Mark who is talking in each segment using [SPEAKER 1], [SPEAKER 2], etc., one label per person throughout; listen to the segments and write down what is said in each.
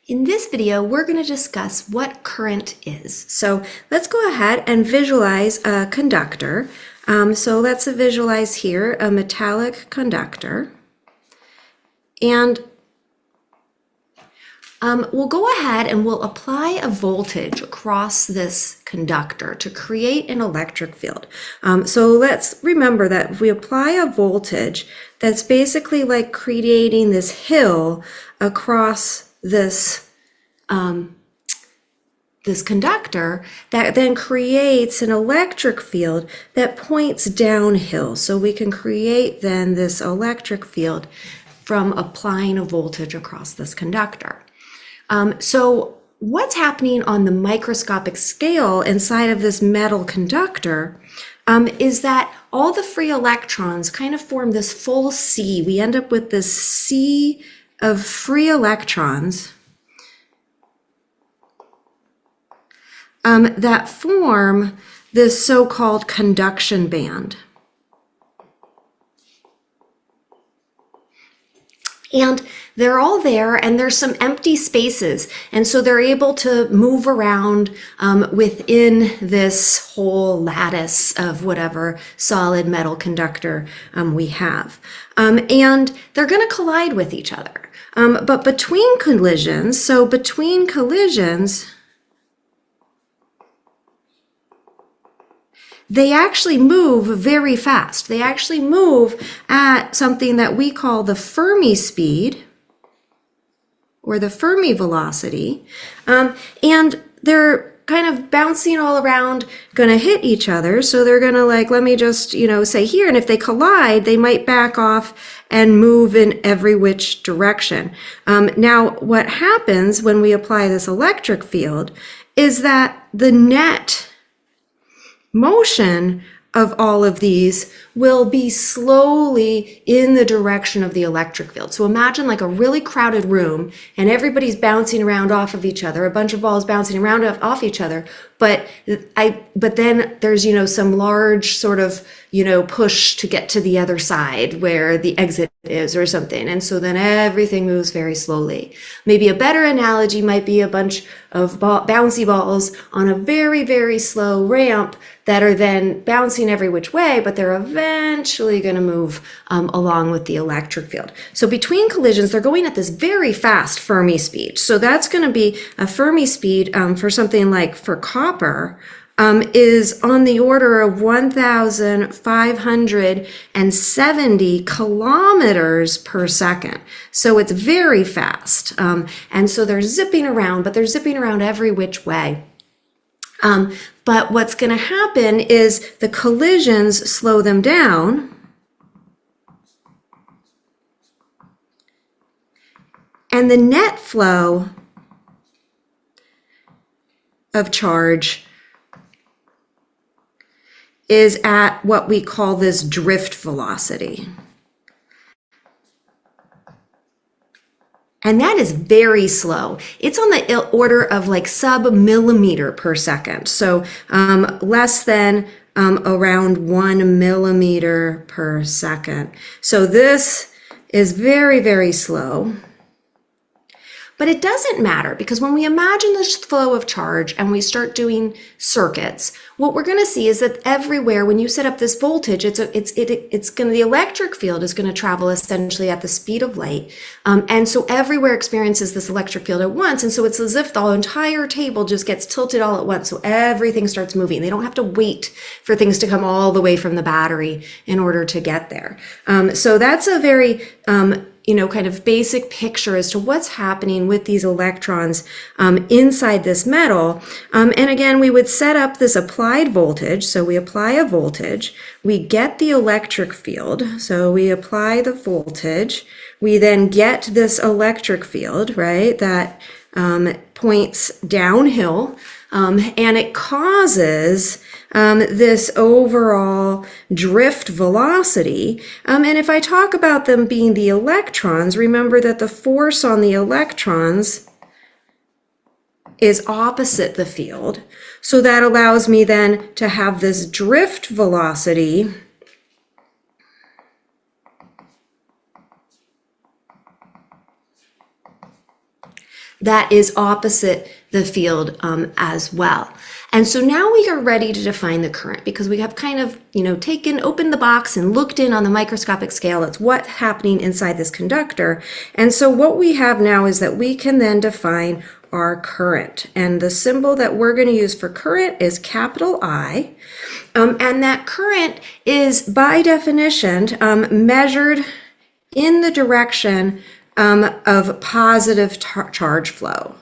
[SPEAKER 1] In this video, we're going to discuss what current is. So let's go ahead and visualize a conductor. So let's visualize here a metallic conductor. And we'll go ahead and we'll apply a voltage across this conductor to create an electric field. So let's remember that if we apply a voltage, that's basically like creating this hill across this conductor that then creates an electric field that points downhill. So we can create then this electric field from applying a voltage across this conductor. So what's happening on the microscopic scale inside of this metal conductor is that all the free electrons kind of form this full sea. We end up with this sea of free electrons that form this so-called conduction band. And they're all there, and there's some empty spaces. And so they're able to move around within this whole lattice of whatever solid metal conductor we have. And they're going to collide with each other. But between collisions, they actually move very fast. They actually move at something that we call the Fermi speed or the Fermi velocity. And they're kind of bouncing all around, going to hit each other. So they're going to let me just, say here, and if they collide, they might back off and move in every which direction. Now, what happens when we apply this electric field is that the net motion of all of these will be slowly in the direction of the electric field. So imagine like a really crowded room and everybody's bouncing around off of each other, a bunch of balls bouncing around off each other, but then there's, some large sort of, push to get to the other side where the exit is or something. And so then everything moves very slowly. Maybe a better analogy might be a bunch of bouncy balls on a very, very slow ramp that are then bouncing every which way, but they're eventually going to move along with the electric field. So between collisions, they're going at this very fast Fermi speed. So that's going to be a Fermi speed for something like for copper is on the order of 1,570 kilometers per second. So it's very fast. And so they're zipping around, but they're zipping around every which way. But what's going to happen is the collisions slow them down. And the net flow of charge is at what we call this drift velocity. And that is very slow. It's on the order of like sub-millimeter per second. So less than around 1 millimeter per second. So this is very, very slow. But it doesn't matter, because when we imagine this flow of charge and we start doing circuits, what we're going to see is that everywhere when you set up this voltage, the electric field is going to travel essentially at the speed of light. And so everywhere experiences this electric field at once. And so it's as if the entire table just gets tilted all at once. So everything starts moving. They don't have to wait for things to come all the way from the battery in order to get there. So that's a very kind of basic picture as to what's happening with these electrons inside this metal. And again, we would set up this applied voltage. So we apply a voltage, we get the electric field. So we apply the voltage, we then get this electric field, right, that points downhill. And it causes this overall drift velocity. And if I talk about them being the electrons, remember that the force on the electrons is opposite the field. So that allows me then to have this drift velocity that is opposite the field as well. And so now we are ready to define the current because we have kind of, opened the box and looked in on the microscopic scale. It's what's happening inside this conductor. And so what we have now is that we can then define our current. And the symbol that we're going to use for current is capital I. And that current is, by definition, measured in the direction of positive charge flow.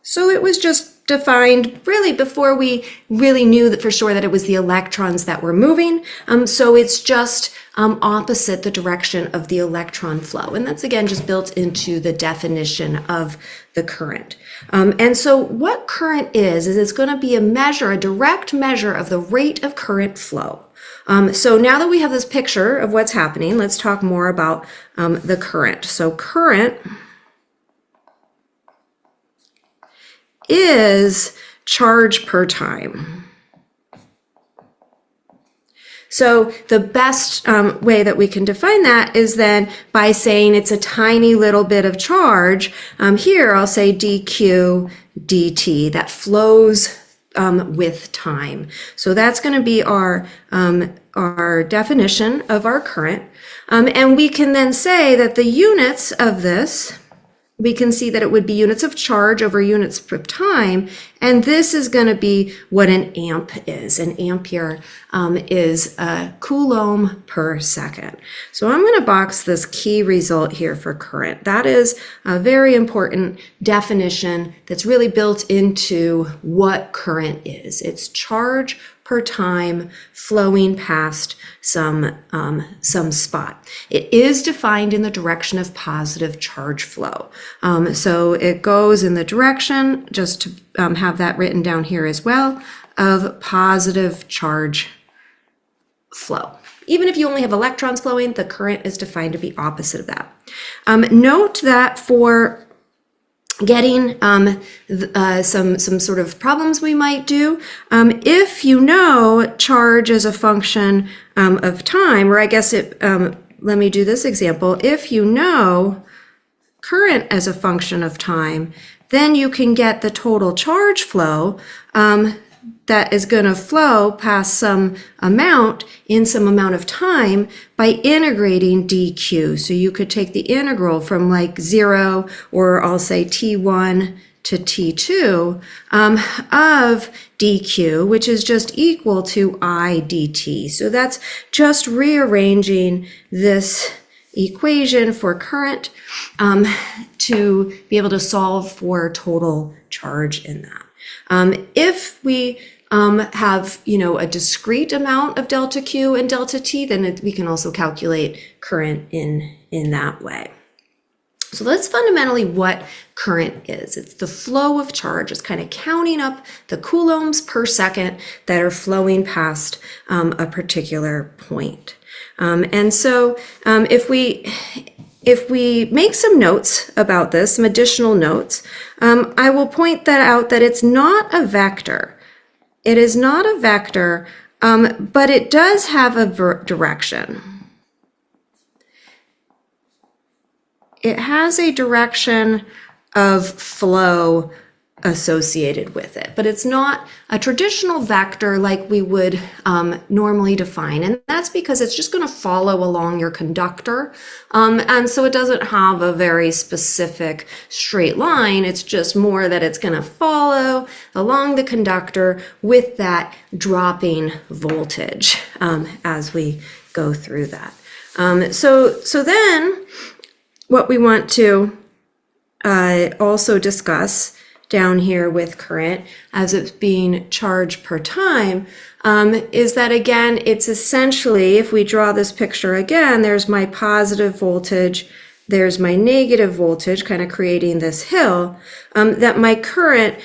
[SPEAKER 1] So it was just defined really before we really knew that for sure that it was the electrons that were moving. So it's just opposite the direction of the electron flow. And that's again just built into the definition of the current. And so what current is it's going to be a direct measure of the rate of current flow. So now that we have this picture of what's happening, let's talk more about the current. So current is charge per time. So the best way that we can define that is then by saying it's a tiny little bit of charge. Here I'll say dq dt, that flows with time. So that's going to be our definition of our current. And we can then say that the units of this, we can see that it would be units of charge over units of time, and this is going to be what an amp is. An ampere is a coulomb per second. So I'm going to box this key result here for current. That is a very important definition that's really built into what current is. It's charge per time flowing past some spot. It is defined in the direction of positive charge flow. So it goes in the direction, just to have that written down here as well, of positive charge flow. Even if you only have electrons flowing, the current is defined to be opposite of that. Note that for getting some sort of problems we might do, if you know charge as a function of time, or I guess let me do this example. If you know current as a function of time, then you can get the total charge flow that is going to flow past some amount in some amount of time by integrating dq. So you could take the integral from like 0, or I'll say t1 to t2 of dq, which is just equal to I dt. So that's just rearranging this equation for current to be able to solve for total charge in that. If we have, a discrete amount of delta Q and delta T, then we can also calculate current in that way. So that's fundamentally what current is. It's the flow of charge. It's kind of counting up the coulombs per second that are flowing past a particular point. And so if we make some notes about this, some additional notes, I will point that out that it's not a vector. It is not a vector, but it does have a direction. It has a direction of flow associated with it, but it's not a traditional vector like we would normally define. And that's because it's just going to follow along your conductor. And so it doesn't have a very specific straight line. It's just more that it's going to follow along the conductor with that dropping voltage as we go through that. So then what we want to also discuss down here with current as it's being charged per time is that, again, it's essentially, if we draw this picture again, there's my positive voltage, there's my negative voltage, kind of creating this hill, that my current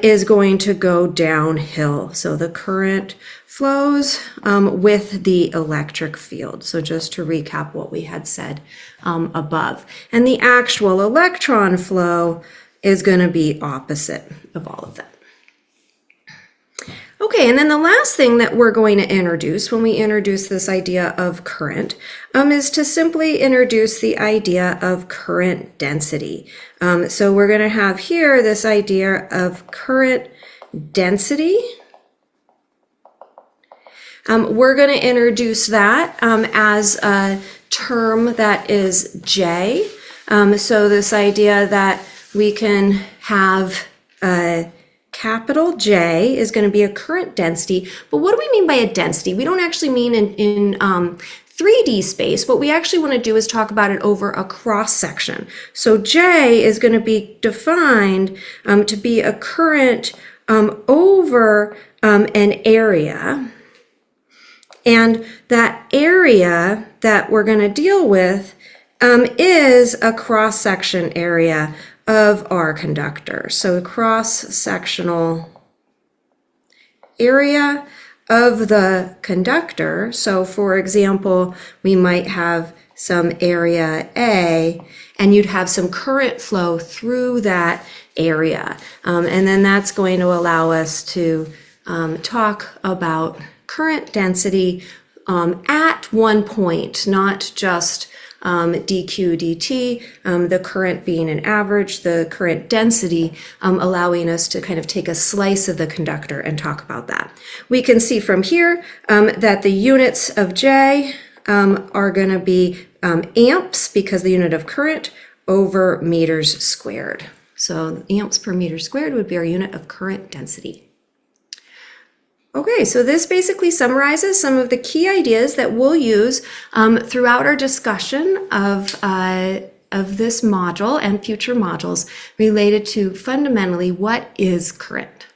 [SPEAKER 1] is going to go downhill. So the current flows with the electric field. So just to recap what we had said above. And the actual electron flow is going to be opposite of all of that. Okay, and then the last thing that we're going to introduce when we introduce this idea of current is to simply introduce the idea of current density. So we're going to have here this idea of current density. We're going to introduce that as a term that is J. So this idea that we can have capital J is going to be a current density. But what do we mean by a density? We don't actually mean in 3D space. What we actually want to do is talk about it over a cross section. So J is going to be defined to be a current over an area. And that area that we're going to deal with is a cross-section area of our conductor. So the cross-sectional area of the conductor. So for example, we might have some area A, and you'd have some current flow through that area. And then that's going to allow us to talk about current density at one point, not just dq dt, the current being an average, the current density allowing us to kind of take a slice of the conductor and talk about that. We can see from here that the units of J are going to be amps, because the unit of current, over meters squared. So amps per meter squared would be our unit of current density. Okay, so this basically summarizes some of the key ideas that we'll use throughout our discussion of this module and future modules related to fundamentally what is current.